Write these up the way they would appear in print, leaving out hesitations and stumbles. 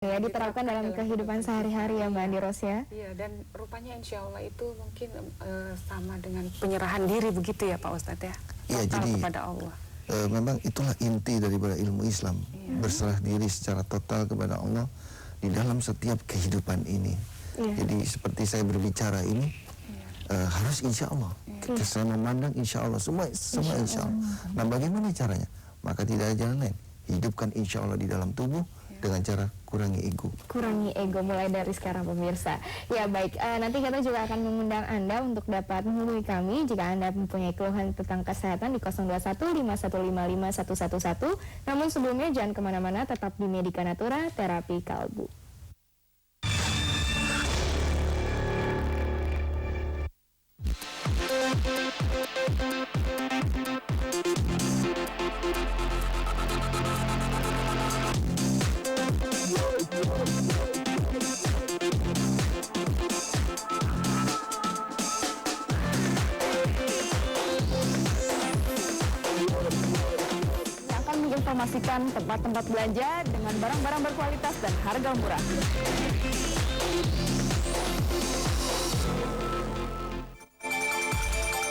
Ya, diterapkan dalam kehidupan sehari-hari ya Mbak Andiros ya. Iya, dan rupanya insya Allah itu mungkin sama dengan penyerahan diri begitu ya Pak Ustadz ya. Iya, jadi kepada Allah. Memang itulah inti daripada ilmu Islam, berserah diri secara total kepada Allah di dalam setiap kehidupan ini. Jadi seperti saya berbicara ini harus insya Allah. Kita selalu memandang insya Allah, semua insya Allah. Nah, bagaimana caranya? Maka tidak ada jalan lain. Hidupkan insya Allah di dalam tubuh dengan cara kurangi ego. Kurangi ego mulai dari sekarang pemirsa. Ya baik, nanti kita juga akan mengundang Anda untuk dapat menghubungi kami jika Anda mempunyai keluhan tentang kesehatan di 02151555111. Namun sebelumnya jangan kemana-mana, tetap di Medika Natura Terapi Kalbu. Informasikan tempat-tempat belanja dengan barang-barang berkualitas dan harga murah.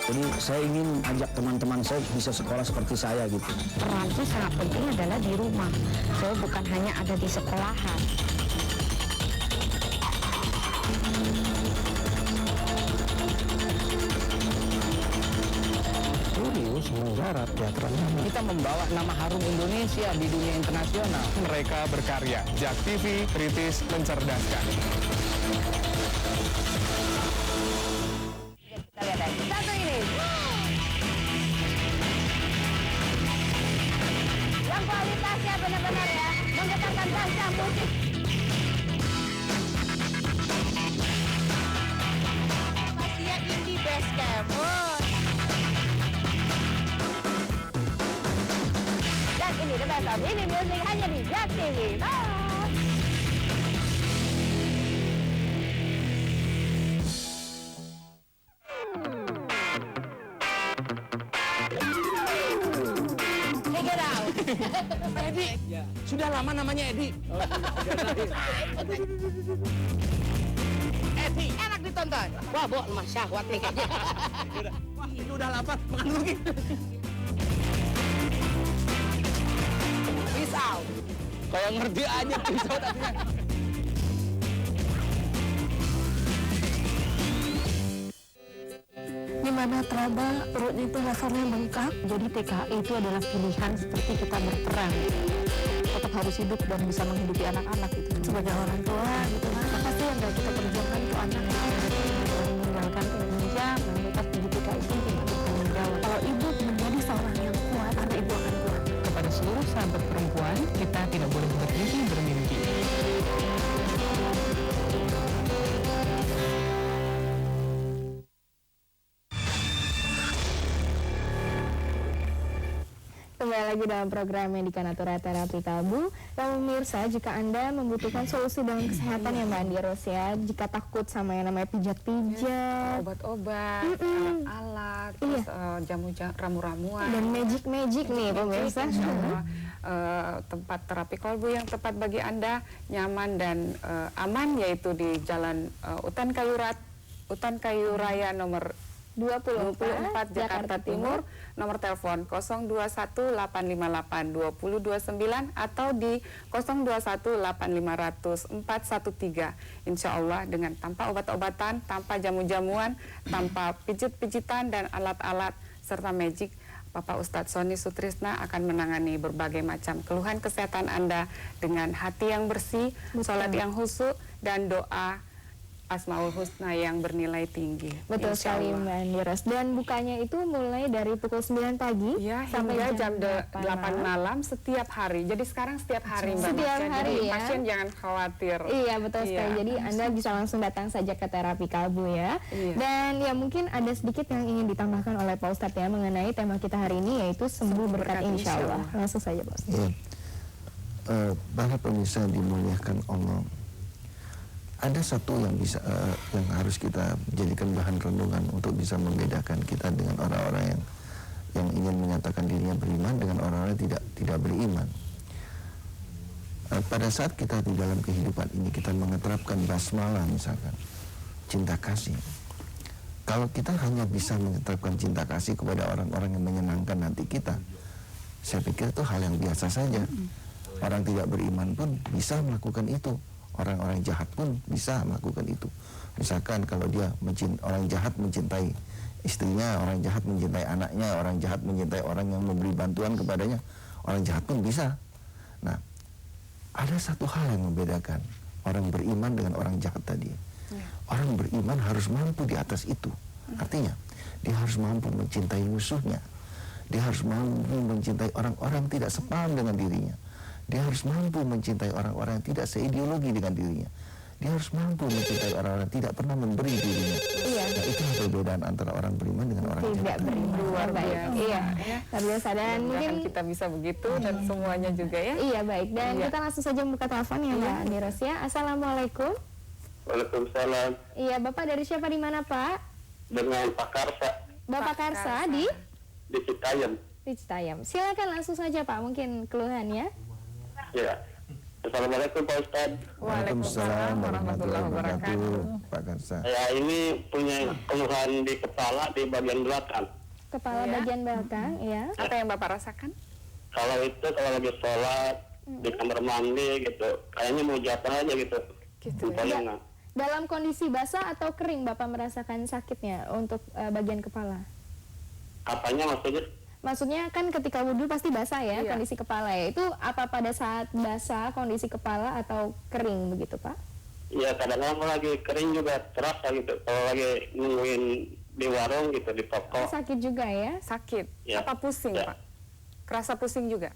Jadi saya ingin ajak teman-teman saya bisa sekolah seperti saya gitu. Peran itu sangat penting adalah di rumah. So bukan hanya ada di sekolahan. Menggarap teater kita membawa nama harum Indonesia di dunia internasional. Mereka berkarya, Jak TV, kritis, mencerdaskan. Kita lihat lagi. Satu ini. Yang kualitasnya benar-benar ya, menggetarkan kancah musik. Masih Indie Base Camp. Ini the best of ini music hanya di Jak TV. Check it out. Edi, sudah lama namanya Edi. Edi, enak ditonton. Wah, Bo, lemah syahwat nih kayaknya. Wah, ini udah lapar, makan dulu gitu. Pisau. Kayak ngerti aja pisau tadinya. Di mana teraba perutnya itu rasanya bengkak. Jadi TKI itu adalah pilihan seperti kita berperang. Tetap harus hidup dan bisa menghidupi anak-anak itu. Sebagai orang tua gitu kan. Apa sih yang kita perjuangkan untuk anak-anak meninggalkan Indonesia, meninggalkan pendidikan TKI itu tidak bertanggung jawab. Kalau ibu menjadi seorang yang kuat, anak ibu akan kuat. Kepada seluruh sahabat perempuan, kita tidak boleh bermimpi bermimpi. Kembali lagi dalam program Medika Natura Terapi Kalbu. Dan pemirsa, jika Anda membutuhkan solusi dalam kesehatan ya Mbak Andiros ya, jika takut sama yang namanya pijat-pijat, obat-obat, alat-alat, terus ramu-ramuan dan magic nih pemirsa. Tempat terapi kalbu yang tepat bagi Anda, nyaman dan aman, yaitu di Jalan Utan Kayu Raya nomor 24 Jakarta Timur. Nomor telepon 0218582029 atau di 0218500413. Insya Allah dengan tanpa obat-obatan, tanpa jamu-jamuan, tanpa pijit-pijitan dan alat-alat serta magic, Bapak Ustadz Sony Sutrisna akan menangani berbagai macam keluhan kesehatan Anda dengan hati yang bersih, sholat yang khusyuk, dan doa Asmaul Husna yang bernilai tinggi. Betul sekali Mbak Andiros. Dan bukanya itu mulai dari pukul 9 pagi sampai jam 8 malam setiap hari. Jadi sekarang setiap hari Mbak. Setiap hari ya. Pasien jangan khawatir. Iya betul sekali. Jadi Anda bisa langsung datang saja ke terapi kalbu ya. Dan ya mungkin ada sedikit yang ingin ditambahkan oleh Pak Ustadz ya mengenai tema kita hari ini, yaitu sembuh berkat insya Allah. Langsung saja Pak Ustadz. Para pemirsa dimuliakan Allah, ada satu yang bisa yang harus kita jadikan bahan renungan untuk bisa membedakan kita dengan orang-orang yang ingin menyatakan dirinya beriman dengan orang-orang yang tidak beriman. Pada saat kita di dalam kehidupan ini kita mengeterapkan basmalah misalkan, cinta kasih. Kalau kita hanya bisa mengeterapkan cinta kasih kepada orang-orang yang menyenangkan hati kita, saya pikir itu hal yang biasa saja. Orang tidak beriman pun bisa melakukan itu. Orang-orang jahat pun bisa melakukan itu. Misalkan kalau dia orang jahat mencintai istrinya, orang jahat mencintai anaknya, orang jahat mencintai orang yang memberi bantuan kepadanya, orang jahat pun bisa. Nah, ada satu hal yang membedakan orang beriman dengan orang jahat tadi. Orang beriman harus mampu di atas itu. Artinya, dia harus mampu mencintai musuhnya. Dia harus mampu mencintai orang-orang tidak sepaham dengan dirinya. Dia harus mampu mencintai orang-orang yang tidak seideologi dengan dirinya. Dia harus mampu mencintai orang-orang yang tidak pernah memberi dirinya. Iya. Nah, itu perbedaan antara orang beriman dengan orang Tidak jahat. beriman. Luar biasa. Iya, luar biasa. Dan mungkin kita bisa begitu dan semuanya juga ya. iya baik. Dan Iya. kita langsung saja buka telepon ya Mbak Niros ya. Assalamualaikum. Waalaikumsalam. Iya, Bapak dari siapa di mana Pak? Dengan Pak Karsa Bapak Karsa di Citayam. Citayam. Silakan langsung saja Pak, mungkin keluhannya. Ya. Assalamualaikum Pak Ustad. Waalaikumsalam warahmatullahi wabarakatuh. Pak Karsa. Saya ini punya keluhan di kepala di bagian belakang. Kepala Iya. bagian belakang, ya. Apa yang Bapak rasakan? Kalau lagi sholat di kamar mandi gitu, kayaknya mau jatuh aja gitu. Gitu ya. Kepalanya. Dalam kondisi basah atau kering Bapak merasakan sakitnya untuk bagian kepala? Apanya maksudnya? Maksudnya kan ketika wudhu pasti basah ya, Iya. kondisi kepala ya. Itu apa pada saat basah kondisi kepala atau kering begitu Pak? Ya kadang-kadang lagi kering juga terasa gitu. Kalau lagi nungguin di warung gitu, di toko. Sakit juga ya? Sakit. Ya. Apa pusing Ya. Pak? Kerasa pusing juga?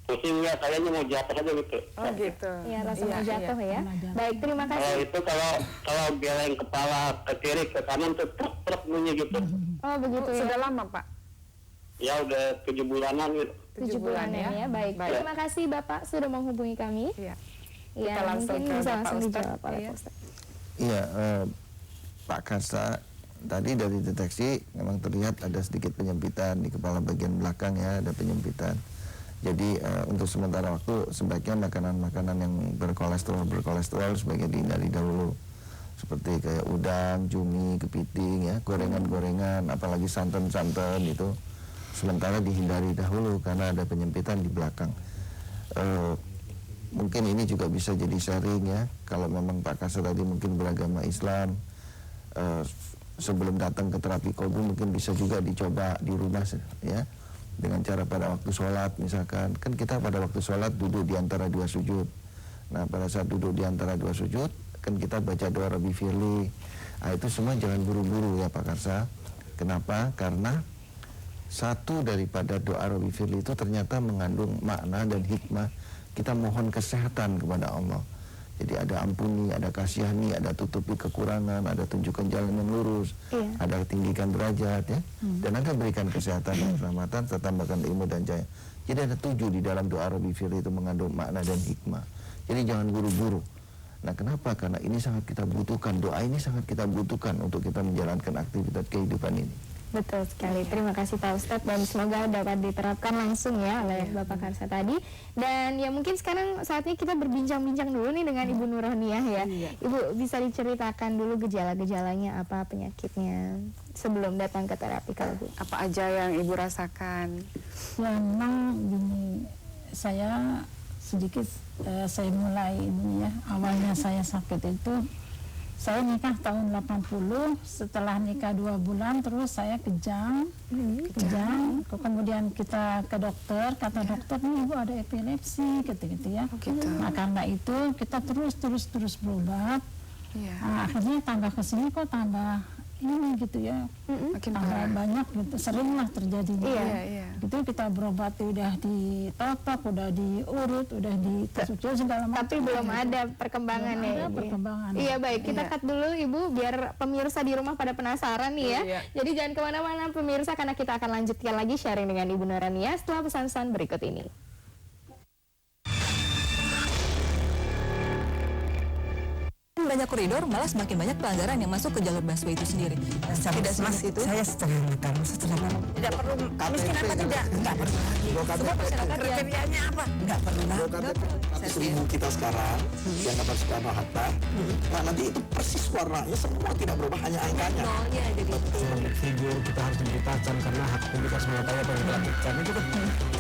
Pusing ya, kayaknya mau jatuh aja gitu. Oh gitu. Ya rasa mau Iya, jatuh iya. ya. Baik, terima Kalau kasih. itu kalau geleng kepala ke kiri ke kanan tuh truk bunyi gitu. Oh begitu ya. Sudah lama Pak? Ya udah 7 bulanan gitu. 7 bulan ya. Baik. Baik. Terima kasih Bapak sudah menghubungi kami. Iya. Ya, Kita langsung mungkin ke bisa Bapak langsung Ustadz. dijawab oleh Iya. Pak Ustadz. Iya, Pak Karsa, tadi dari deteksi memang terlihat ada sedikit penyempitan di kepala bagian belakang ya, ada penyempitan. Jadi untuk sementara waktu sebaiknya makanan-makanan yang berkolesterol sebaiknya dihindari dahulu. Seperti kayak udang, cumi, kepiting ya, gorengan-gorengan, apalagi santan-santan itu sementara dihindari dahulu karena ada penyempitan di belakang. Mungkin ini juga bisa jadi sharing ya, kalau memang Pak Karsa tadi mungkin beragama Islam, sebelum datang ke terapi kolbu mungkin bisa juga dicoba di rumah ya, dengan cara pada waktu sholat misalkan, kan kita pada waktu sholat duduk di antara dua sujud. Nah pada saat duduk di antara dua sujud kan kita baca doa Rabbi Firli. Nah, itu semua jangan buru-buru ya Pak Karsa. Kenapa? Karena satu daripada doa Rabbi Firli itu ternyata mengandung makna dan hikmah. Kita mohon kesehatan kepada Allah. Jadi ada ampuni, ada kasihani, ada tutupi kekurangan, ada tunjukkan jalan yang lurus, ada tinggikan derajat ya, dan ada berikan kesehatan dan keselamatan serta tambahkan ilmu dan cahaya. Jadi ada 7 di dalam doa Rabbi Firli itu mengandung makna dan hikmah. Jadi jangan buru-buru. Nah kenapa? Karena ini sangat kita butuhkan, doa ini sangat kita butuhkan untuk kita menjalankan aktivitas kehidupan ini. Betul sekali, terima kasih Pak Ustadz, dan semoga dapat diterapkan langsung ya oleh Bapak Karsa tadi. Dan ya mungkin sekarang saatnya kita berbincang-bincang dulu nih dengan Ibu Nurhaniah ya. Ibu bisa diceritakan dulu gejala-gejalanya apa, penyakitnya sebelum datang ke terapi kalbu. Apa aja yang Ibu rasakan? Ya memang gini, saya sedikit saya mulai ini ya, awalnya saya sakit itu saya nikah tahun 80, setelah nikah 2 bulan terus saya kejang, kemudian kita ke dokter, kata dokter nih Ibu ada epilepsi gitu ya. Nah karena itu kita terus berobat. Nah, akhirnya tambah kesini kok tambah ini gitu ya, Makin tambah parah. banyak gitu, seringlah terjadinya. Iya. Gitu kita berobat udah ditotok, udah diurut, udah ditusuk segala macam. Tapi belum ada perkembangan Belum ya ada Ibu. perkembangan. Iya baik, kita Iya. cut dulu Ibu biar pemirsa di rumah pada penasaran nih ya. Iya. Jadi jangan kemana-mana pemirsa, karena kita akan lanjutkan lagi sharing dengan Ibu Nurhaniah setelah pesan-pesan berikut ini. banyak koridor, malah semakin banyak pelanggaran yang masuk ke jalur busway itu sendiri. Tidak semas itu. Saya sederhanakan. Tidak perlu miskin apa tidak? Enggak perlu. Semua masyarakat kriterianya apa? Enggak perlu. Seribu kita sekarang yang dapat Soekarno Hatta, nah nanti itu persis warnanya semua tidak berubah, hanya angkanya. Sebagai figur kita harus diberitakan karena hak publik harus mengetahui apa yang dilakukan itu kan.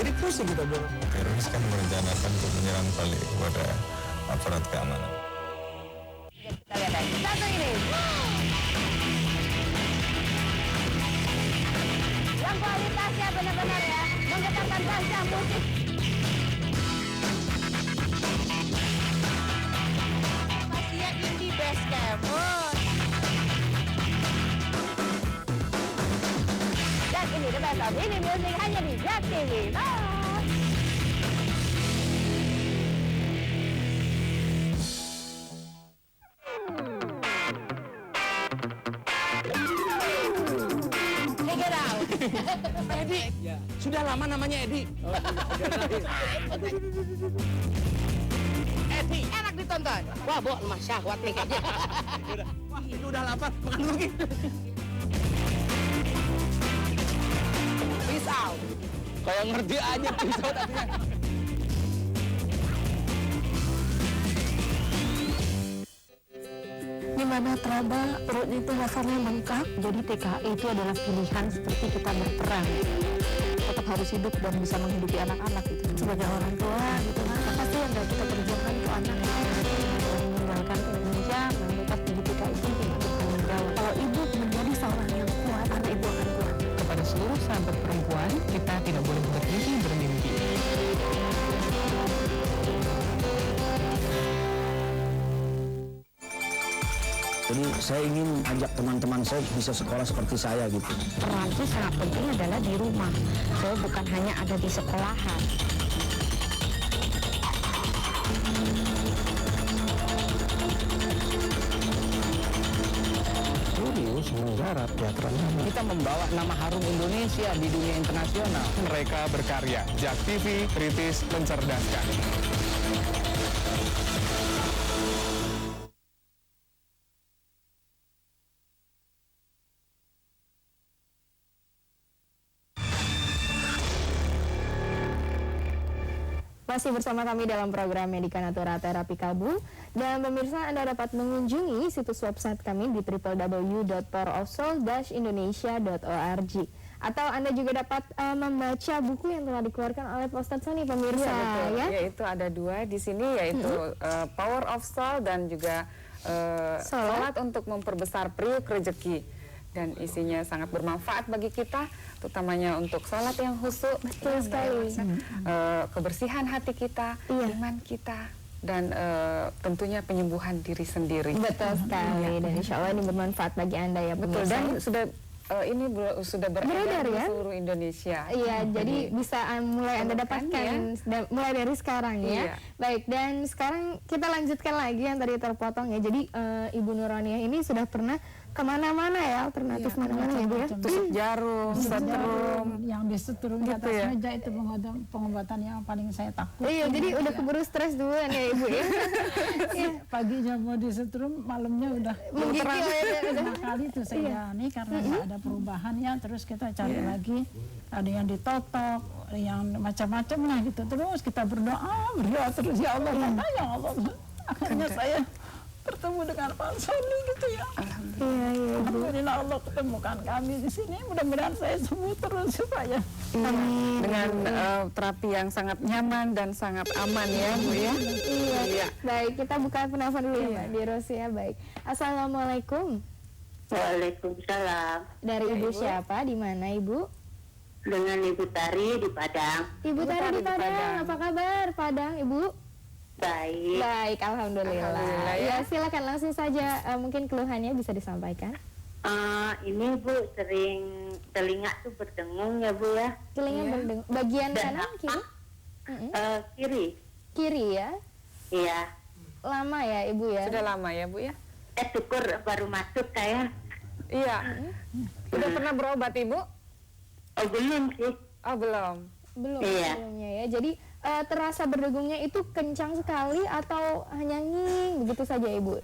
Jadi pusing kita bilang. Teroris kan merencanakan untuk menyerang balik kepada aparat keamanan. Kita lihat lagi. Satu ini. Yang kualitasnya benar-benar ya menggetarkan kancah musik. Pastinya Indie Best Camp. Dan ini the best of Indie Music hanya di Jak TV. Edi, sudah lama namanya Edi. Edi, enak ditonton. Wah, Bo, lemah syahwat nih kayaknya. Wah, itu udah lapar, makan lagi. Pisau. Kayak ngerti aja pisau tadinya. Gimana teraba perutnya itu rasanya bengkak, jadi TKI itu adalah pilihan seperti kita berperang, tetap harus hidup dan bisa menghidupi anak-anak gitu. Sebagai orang tua gitu kan, apa sih yang kita perjuangkan ke anak, meninggalkan Indonesia, meninggalkan di TKI itu tidak bertanggung jawab. Kalau ibu menjadi seorang yang kuat, anak ibu akan kuat. Kepada seluruh sahabat perempuan, kita tidak boleh berhenti bermimpi. Jadi saya ingin ajak teman-teman saya bisa sekolah seperti saya gitu. Peran itu sangat penting adalah di rumah, so bukan hanya ada di sekolahan. Serius, menggarap teater. Kita membawa nama harum Indonesia di dunia internasional. Mereka berkarya, Jak TV, kritis, mencerdaskan. Masih bersama kami dalam program Medika Natura Terapi Kalbu. Dan pemirsa, Anda dapat mengunjungi situs website kami di www.powerofsoul-indonesia.org. Atau Anda juga dapat membaca buku yang telah dikeluarkan oleh Pak Ustadz Sony, pemirsa. Ya, betul. Ya? Yaitu ada dua di sini, yaitu Power of Soul dan juga Salat untuk memperbesar priuk rezeki. Dan isinya sangat bermanfaat bagi kita, terutamanya untuk sholat yang khusyuk, betul sekali, kebersihan hati kita, iman kita, dan tentunya penyembuhan diri sendiri. Betul sekali, dan insya Allah ini bermanfaat bagi Anda ya betul, pemirsa. dan sudah beredar di seluruh Indonesia. Iya, jadi bisa mulai Anda dapatkan mulai dari sekarang ya. Iya. Baik, dan sekarang kita lanjutkan lagi yang tadi terpotong ya. Jadi Ibu Nuraniah ini sudah pernah kemana-mana ya, alternatif mana-mana ya Bu ya. Tusuk jarum, setrum. Yang disetrum di atas meja itu pengobatan yang paling saya takut. Iya, jadi udah keburu stres duluan ya Ibu ya. Paginya mau disetrum, malamnya udah menggigil ya. Nah, kali itu saya jalani karena nggak ada perubahan ya, terus kita cari lagi, ada yang ditotok, yang macam-macam lah gitu. Terus kita berdoa terus, ya Allah, ya Allah. Akhirnya saya bertemu dengan Pak Sony gitu ya. Alhamdulillah Allah ketemukan kami di sini. Mudah-mudahan saya sembuh terus supaya. Dengan terapi yang sangat nyaman dan sangat aman ya Bu ya. Iya. Baik, kita buka penelpon dulu ya Mbak Diros ya. Baik. Assalamualaikum. Waalaikumsalam. Dari Ibu siapa? Di mana Ibu? Dengan Ibu Tari di Padang. Ibu Tari di Padang. Apa kabar Padang Ibu? Baik. Baik, alhamdulillah. Ya, silakan langsung saja mungkin keluhannya bisa disampaikan. Ini Bu sering telinga tuh berdengung ya Bu ya. Telinga berdengung. Bagian kanan kiri? Kiri. Kiri ya? Iya. Lama ya Ibu ya? Sudah lama ya Bu ya? Syukur baru masuk saya. Iya. Udah pernah berobat Ibu? Oh belum sih. Oh belum. Belumnya ya. Jadi terasa berdegungnya itu kencang sekali atau hanya nging begitu saja Ibu?